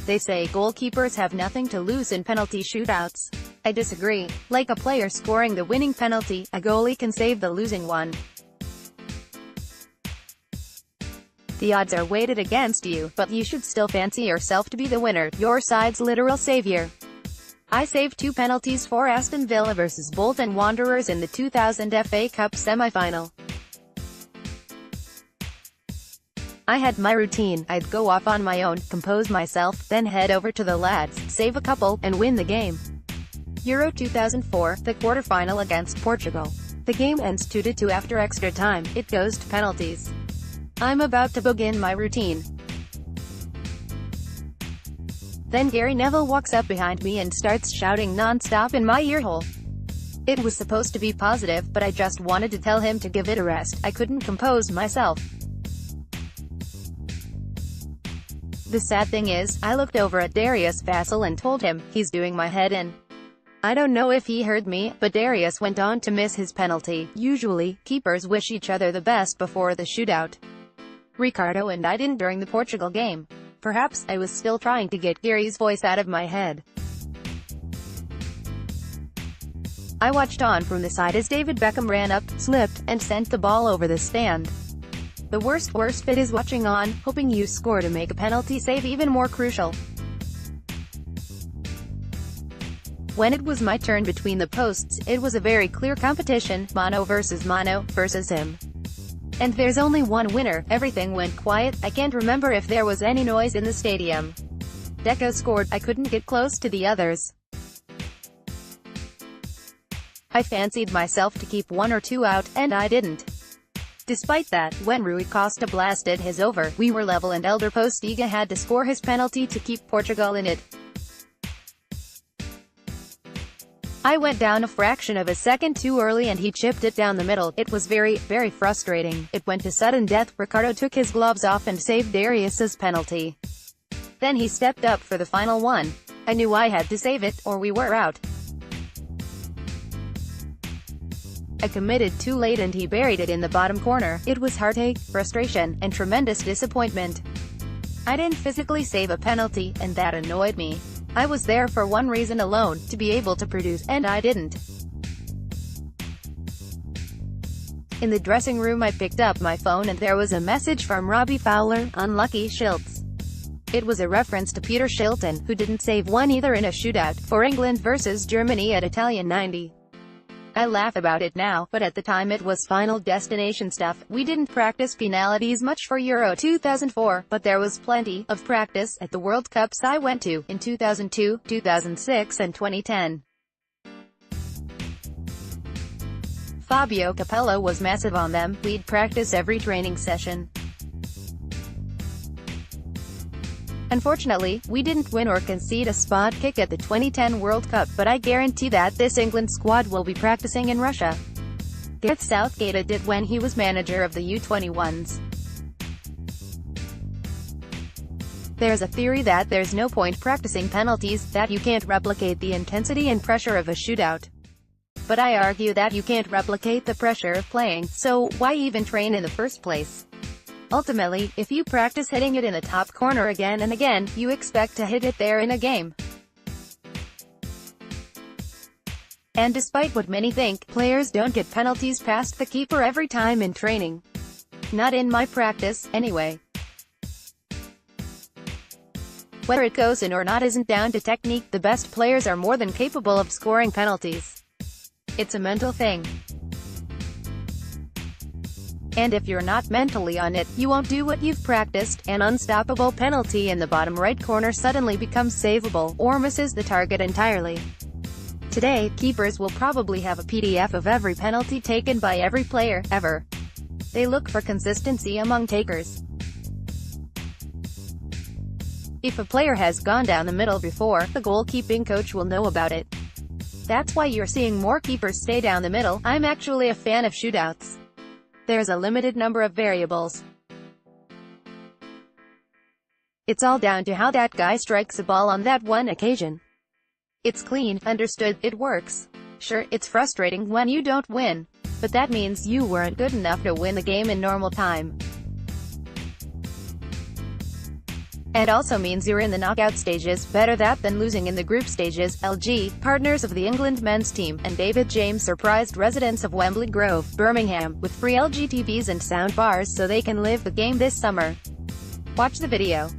They say goalkeepers have nothing to lose in penalty shootouts. I disagree. Like a player scoring the winning penalty, a goalie can save the losing one. The odds are weighted against you, but you should still fancy yourself to be the winner, your side's literal savior. I saved 2 penalties for Aston Villa vs Bolton Wanderers in the 2000 FA Cup semi-final. I had my routine. I'd go off on my own, compose myself, then head over to the lads, save a couple, and win the game. Euro 2004, the quarter-final against Portugal. The game ends 2-2 after extra time. It goes to penalties. I'm about to begin my routine. Then Gary Neville walks up behind me and starts shouting non-stop in my earhole. It was supposed to be positive, but I just wanted to tell him to give it a rest. I couldn't compose myself. The sad thing is, I looked over at Darius Vassell and told him, he's doing my head in. I don't know if he heard me, but Darius went on to miss his penalty. Usually, keepers wish each other the best before the shootout. Ricardo and I didn't during the Portugal game. Perhaps I was still trying to get Gary's voice out of my head. I watched on from the side as David Beckham ran up, slipped, and sent the ball over the stand. The worst bit is watching on, hoping you score to make a penalty save even more crucial. When it was my turn between the posts, it was a very clear competition, mano versus him. And there's only one winner. Everything went quiet. I can't remember if there was any noise in the stadium. Deco scored. I couldn't get close to the others. I fancied myself to keep 1 or 2 out, and I didn't. Despite that, when Rui Costa blasted his over, we were level and Elder Postiga had to score his penalty to keep Portugal in it. I went down a fraction of a second too early and he chipped it down the middle. It was very frustrating. It went to sudden death. Ricardo took his gloves off and saved Darius's penalty. Then he stepped up for the final one. I knew I had to save it, or we were out. I committed too late and he buried it in the bottom corner. It was heartache, frustration, and tremendous disappointment. I didn't physically save a penalty, and that annoyed me. I was there for one reason alone, to be able to produce, and I didn't. In the dressing room I picked up my phone and there was a message from Robbie Fowler, unlucky Shilts. It was a reference to Peter Shilton, who didn't save one either in a shootout, for England vs Germany at Italian 90. I laugh about it now, but at the time it was Final Destination stuff. We didn't practice penalties much for Euro 2004, but there was plenty of practice at the World Cups I went to, in 2002, 2006 and 2010. Fabio Capello was massive on them. We'd practice every training session. Unfortunately, we didn't win or concede a spot kick at the 2010 World Cup, but I guarantee that this England squad will be practicing in Russia. Gareth Southgate did when he was manager of the U21s. There's a theory that there's no point practicing penalties, that you can't replicate the intensity and pressure of a shootout. But I argue that you can't replicate the pressure of playing, so why even train in the first place? Ultimately, if you practice hitting it in the top corner again and again, you expect to hit it there in a game. And despite what many think, players don't get penalties past the keeper every time in training. Not in my practice, anyway. Whether it goes in or not isn't down to technique. The best players are more than capable of scoring penalties. It's a mental thing. And if you're not mentally on it, you won't do what you've practiced. An unstoppable penalty in the bottom right corner suddenly becomes savable, or misses the target entirely. Today, keepers will probably have a PDF of every penalty taken by every player, ever. They look for consistency among takers. If a player has gone down the middle before, the goalkeeping coach will know about it. That's why you're seeing more keepers stay down the middle. I'm actually a fan of shootouts. There's a limited number of variables. It's all down to how that guy strikes a ball on that one occasion. It's clean, understood, it works. Sure, it's frustrating when you don't win. But that means you weren't good enough to win the game in normal time. And also means you're in the knockout stages. Better that than losing in the group stages. LG, partners of the England men's team, and David James surprised residents of Wembley Grove, Birmingham, with free LG TVs and sound bars so they can live the game this summer. Watch the video.